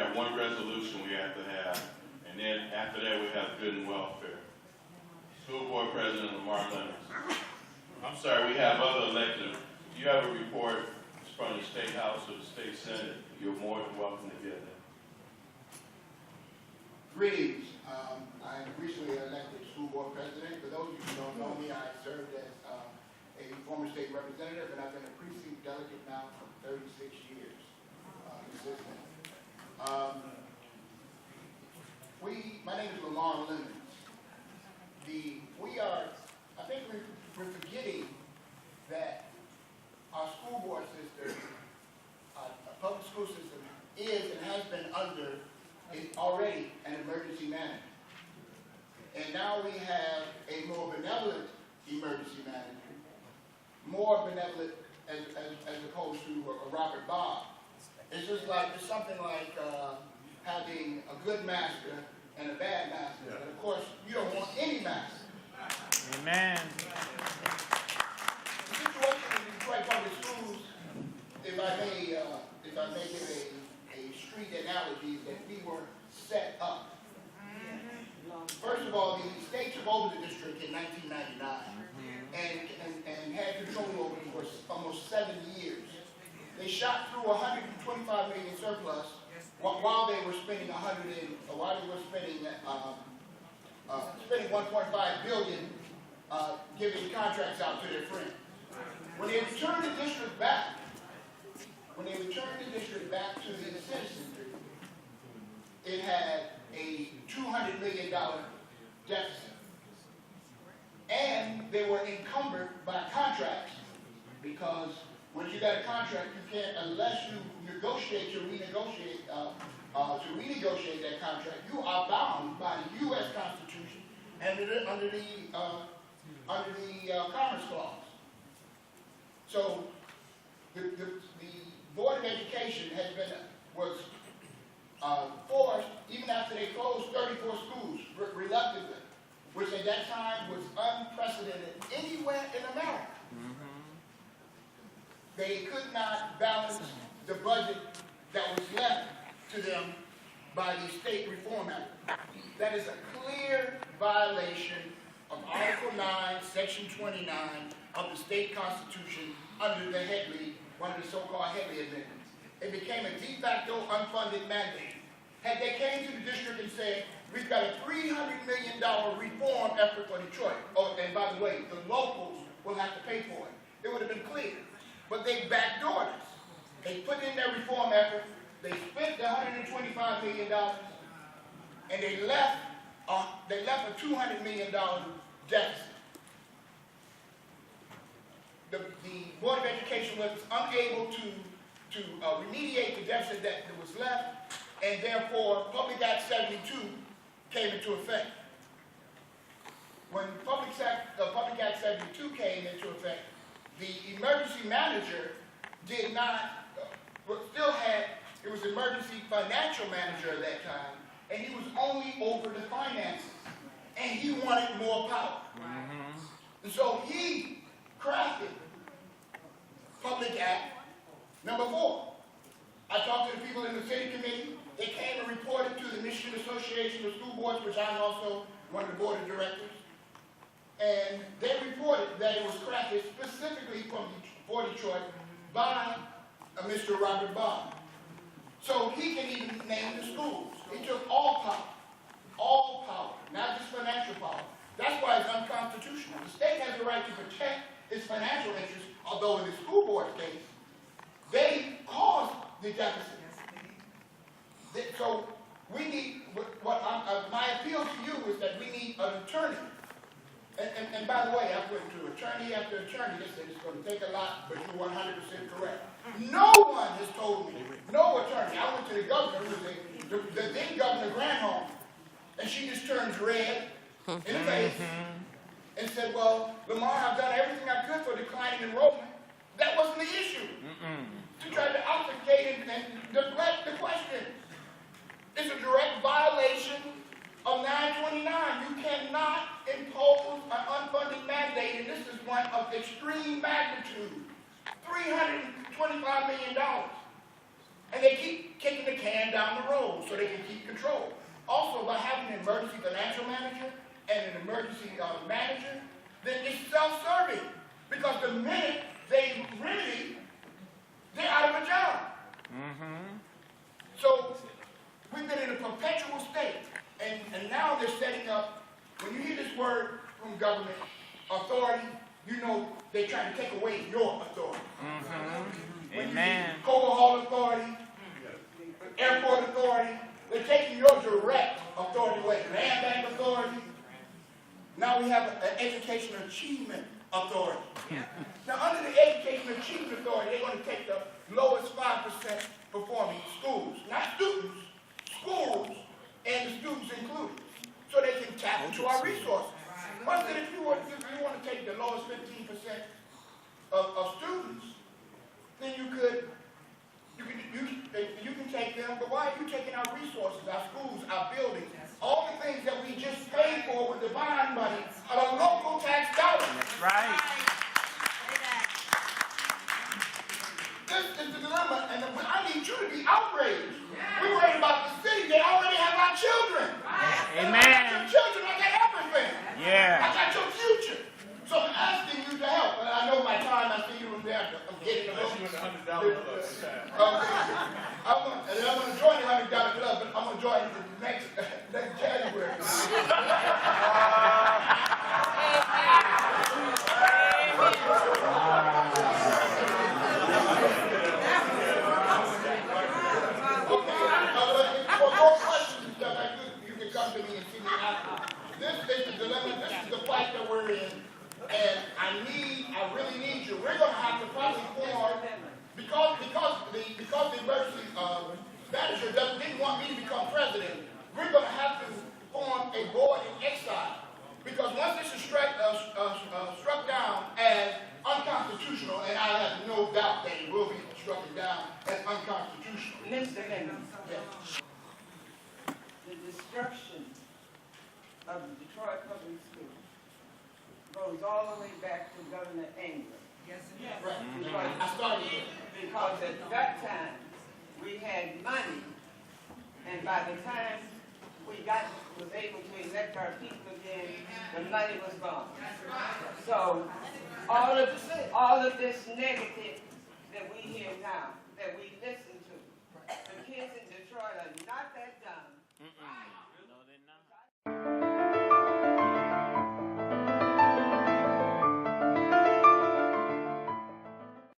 have one resolution we have to have, and then after that we have good and welfare. School Board President LAMAR LEMMONS. I'm sorry, we have other elected. If you have a report from the State House or the State Senate, you're more than welcome to get that. Greetings. I'm recently elected school board president. For those of you who don't know me, I served as a former state representative, and I've been a precinct delegate now for 36 years. Consistent. My name is LAMAR LEMMONS. I think we're forgetting that our school board system, our public school system, is and has been under already an emergency manager. And now we have a more benevolent emergency manager, more benevolent as opposed to Robert Bob. It's just like, it's something like having a good master and a bad master. Yeah. But of course, you don't want any master. Amen. The situation in Detroit public schools, if I may give a street analogy, is that we were set up. First of all, the state took over the district in 1999 and had control over it for almost 7 years. They shot through 125 million surplus while they were spending spending 1.5 billion giving contracts out to their friends. When they returned the district back, to the citizens, it had a $200 million deficit. And they were encumbered by contracts, because when you got a contract, you can't, unless you renegotiate that contract, you are bound by the U.S. Constitution and under the Commerce Clause. So the Board of Education was forced, even after they closed 34 schools reluctantly, which at that time was unprecedented anywhere in America. They could not balance the budget that was left to them by the State Reform Act. That is a clear violation of Article 9, Section 29 of the state constitution under the Headley, one of the so-called Headley amendments. It became a de facto unfunded mandate. Had they came to the district and said, we've got a $300 million reform effort for Detroit, oh, and by the way, the locals will have to pay for it, it would have been clear. But they backdoored us. They put in their reform effort, they spent the $125 million, and they left a $200 million deficit. The Board of Education was unable to remediate the deficit that was left, and therefore Public Act 72 came into effect. When Public Act 72 came into effect, the emergency manager it was emergency financial manager at that time, and he was only over the finances, and he wanted more power. And so he crafted Public Act number 4. I talked to the people in the city committee. They came and reported to the Michigan Association of School Boards, which I'm also one of the board of directors. And they reported that it was crafted specifically for Detroit by Mr. Robert Bond. So he can even name the schools. He took all power, not just financial power. That's why it's unconstitutional. The state has the right to protect its financial interests, although in the school board's case, they caused the deficit. So we need, my appeal to you is that we need an attorney. And by the way, I've went to attorney after attorney. They said it's going to take a lot, but you're 100% correct. No one has told me, no attorney. I went to the governor, who was the then Governor Granholm, and she just turns red in the face and said, well, Lamar, I've done everything I could for declining enrollment. That wasn't the issue. She tried to obfuscate and deflect the question. It's a direct violation of 929. You cannot impose an unfunded mandate, and this is one of extreme magnitude, $325 million. And they keep kicking the can down the road so they can keep control. Also, by having an emergency financial manager and an emergency manager, then it's self-serving. Because the minute they're out of a job. So we've been in a perpetual state. And now they're setting up, when you hear this word from government, authority, you know they're trying to take away your authority. When Amen. you Coal Hall Authority, Airport Authority, they're taking your direct authority away. Land Bank Authority. Now we have an Education Achievement Authority. Now under the Education Achievement Authority, they're going to take the lowest 5% performing schools. Not students, schools, and the students included. So they can tap into our resources. But then if you want to take the lowest 15% of students, then you can take them, but why are you taking our resources, our schools, our buildings, all the things that we just paid for with divine money out of local tax dollars? That's right. This is the dilemma, and I need you to be outraged. We're worried about the city. They already have our children. Amen. I got your children, I got everything. Yeah. I got your future. So I'm asking you to help. And I know my time, I see you in there. I'm getting the book. I'm going to join the $100 club, but I'm going to join the next January. For more questions and stuff, you can come to me and see me after. This is the dilemma. This is the fight that we're in. And I really need you. We're going to have to probably form, because the emergency manager didn't want me to become president, we're going to have to form a board in exile. Because once this is struck down as unconstitutional, and I have no doubt that it will be struck down as unconstitutional. Mr. Lemmons, Yes. the destruction of the Detroit Public Schools goes all the way back to Governor Ingram. Yes. Right. I started here. Because at that time, we had money, and by the time we was able to elect our people again, the money was gone. So all of this negative that we hear now, that we listen to, the kids in Detroit are not that dumb. No, they're not.